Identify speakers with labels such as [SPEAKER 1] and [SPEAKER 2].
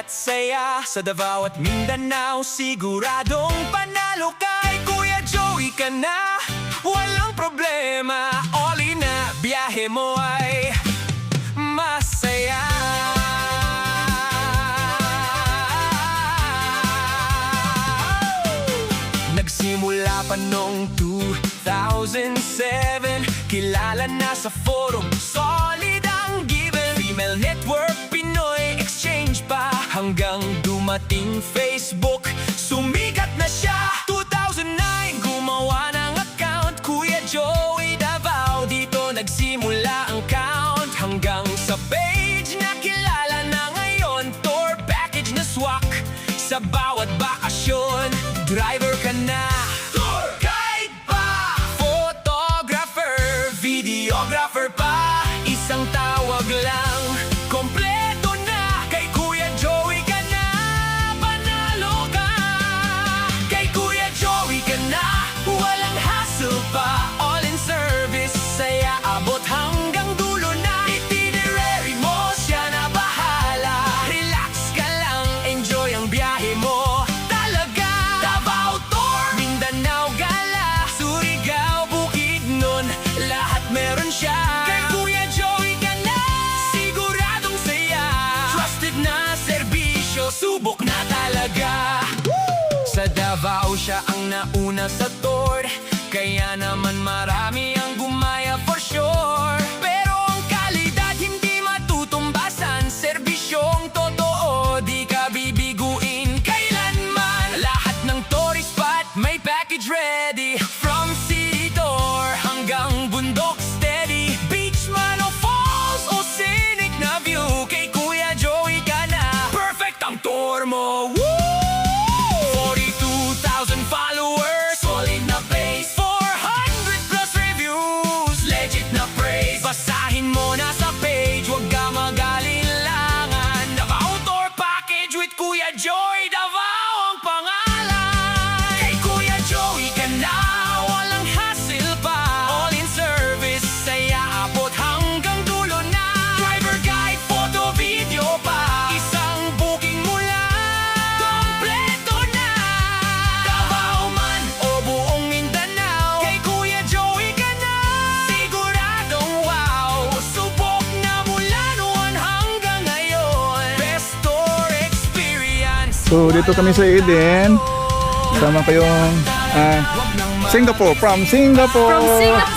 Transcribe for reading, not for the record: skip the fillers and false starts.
[SPEAKER 1] at saya. Sa Davao at Mindanao, siguradong panalo ka. Kay Kuya Joey ka na, walang problema. All in na, biyahe mo ay masaya. Nagsimula pa noong 2007, kilala na sa forum, solid ang given. Female network, Pinoy exchange pa, hanggang dumating Facebook, sumikat na siya. 2009, gumawa ng account, Kuya Joey Davao, dito nagsimula ang count. Hanggang sa page na kilala na ngayon, tour package na swak sa bawat bakasyon. Driver ka na, tour guide pa, photographer, videographer pa, isang tawag lang, kompleto na. Kay Kuya Joey ka na, panalo ka. Kay Kuya Joey ka na, walang hassle pa, all in service, saya abot hanggang dulo na. Itinerary mo, siya na bahala, relax ka lang, enjoy ang biyahe mo. Meron siya. Kay Kuya Joey ka na, siguradong saya. Trusted na serbisyo, subok na talaga. Sa Davao siya ang nauna sa tour, kaya naman marami ang gumaya for sure. Pero ang kalidad hindi matutumbasan, serbisyong totoo, di ka bibiguin kailanman. Lahat ng tourist spot may package ready, from city tour hanggang bundok, steady beach man o falls o scenic na view. Kay Kuya Joey ka na, perfect ang tour mo. Woo! 42,000 followers, solid na base, 400 plus reviews, legit na praise. Basahin mo na sa page, wag ka mag-alinlangan. Davao Tour Package with Kuya Joey Davao ang pangalan. Kay Kuya Joey ka na, walang hassle pa, all in service, saya abot hanggang dulo na. Driver guide, photo, video pa, isang booking mo lang, kompleto na. Davao man o buong Mindanao, kay Kuya Joey ka na, siguradong wow. Subok na mula noon hanggang ngayon, best tour experience.
[SPEAKER 2] So dito kami sa Eden, sama ko yung Singapore, from Singapore.
[SPEAKER 3] From Singapore.